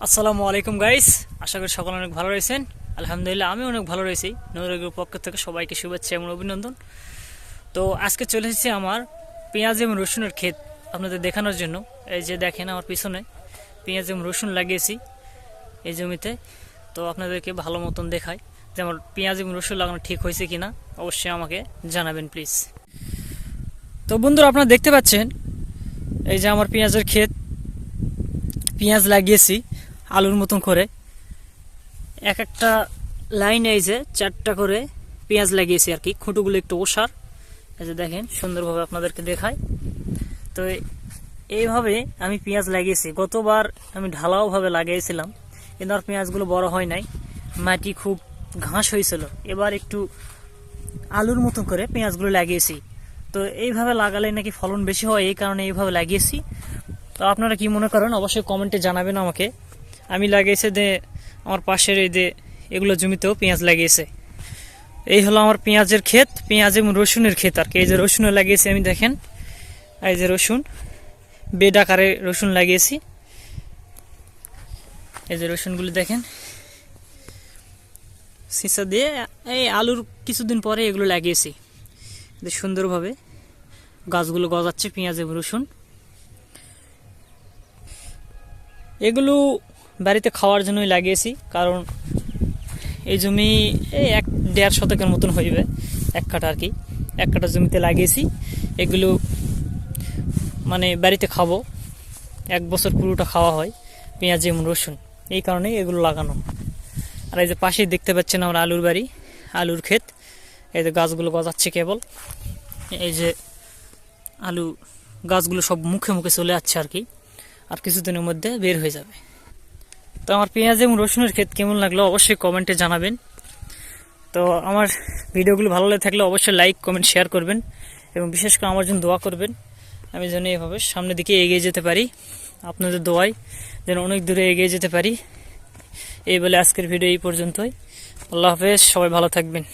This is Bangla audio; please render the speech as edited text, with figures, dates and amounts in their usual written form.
আসসালামু আলাইকুম গাইস, আশা করি সকলে অনেক ভালো রয়েছেন। আলহামদুলিল্লাহ আমি অনেক ভালো রয়েছি। নূরের পক্ষ থেকে সবাইকে শুভেচ্ছা এবং অভিনন্দন। তো আজকে চলে এসেছি আমার পেঁয়াজ এবং রসুনের ক্ষেত আপনাদের দেখানোর জন্য। এই যে দেখেন আমার পিছনে পেঁয়াজ এবং রসুন লাগিয়েছি এই জমিতে। তো আপনাদেরকে ভালো মতন দেখাই যে আমার পেঁয়াজ এবং রসুন লাগানো ঠিক হয়েছে কিনা, অবশ্যই আমাকে জানাবেন প্লিজ। তো বন্ধুরা, আপনারা দেখতে পাচ্ছেন এই যে আমার পেঁয়াজের ক্ষেত, পেঁয়াজ লাগিয়েছি আলুর মতন করে। এক একটা লাইনে এই যে 4টা করে পেঁয়াজ লাগিয়েছি আর কি। খুঁটোগুলো একটু ওষার, এই যে দেখেন সুন্দরভাবে আপনাদেরকে দেখায়। তো এইভাবে আমি পেঁয়াজ লাগিয়েছি। গতবার আমি ঢালাও ভাবে লাগিয়েছিলাম, কিন্তু আর পেঁয়াজগুলো বড় হয় নাই, মাটি খুব ঘাস হয়েছিল। এবার একটু আলুর মতন করে পেঁয়াজগুলো লাগিয়েছি। তো এইভাবে লাগালে নাকি ফলন বেশি হয়, এই কারণে এইভাবে লাগিয়েছি। তো আপনারা কি মনে করেন অবশ্যই কমেন্টে জানাবেন আমাকে। আমি লাগিয়েছি যে আমার পাশের এই যে এগুলো জমিতেও পেঁয়াজ লাগিয়েছে। এই হলো আমার পেঁয়াজের ক্ষেত, পেঁয়াজ এবং রসুনের ক্ষেত আর কি। এই যে রসুনও লাগিয়েছি আমি, দেখেন এই যে রসুন, বেড আকারে রসুন লাগিয়েছি। এই যে রসুনগুলো দেখেন সিসা দিয়ে। এই আলুর কিছুদিন পরে এগুলো লাগিয়েছি, সুন্দরভাবে গাছগুলো গজাচ্ছে পেঁয়াজ এবং রসুন। এগুলো বাড়িতে খাওয়ার জন্যই লাগিয়েছি, কারণ এই জমি এই 1.5 শতকের মতন হইবে, 1 কাঠা আর কি। 1 কাঠা জমিতে লাগিয়েছি এগুলো, মানে বাড়িতে খাবো, 1 বছর পুরোটা খাওয়া হয় পেঁয়াজ এবং রসুন, এই কারণেই এগুলো লাগানো। আর এই যে পাশেই দেখতে পাচ্ছেন আমার আলুর বাড়ি, আলুর ক্ষেত। এই যে গাছগুলো গজাচ্ছে কেবল, এই যে আলু গাছগুলো সব মুখে মুখে চলে যাচ্ছে আর কি, আর কিছুদিনের মধ্যে বের হয়ে যাবে। তো আমার পেঁয়াজ এবং রসুনের ক্ষেত কেমন লাগলো অবশ্যই কমেন্টে জানাবেন। তো আমার ভিডিওগুলো ভালো লাগে থাকলে অবশ্যই লাইক কমেন্ট শেয়ার করবেন, এবং বিশেষ করে আমার জন্য দোয়া করবেন, আমি যেন এভাবে সামনের দিকে এগিয়ে যেতে পারি, আপনাদের দোয়ায় যেন অনেক দূরে এগিয়ে যেতে পারি। এই বলে আজকের ভিডিও এই পর্যন্তই। আল্লাহ হাফেজ, সবাই ভালো থাকবেন।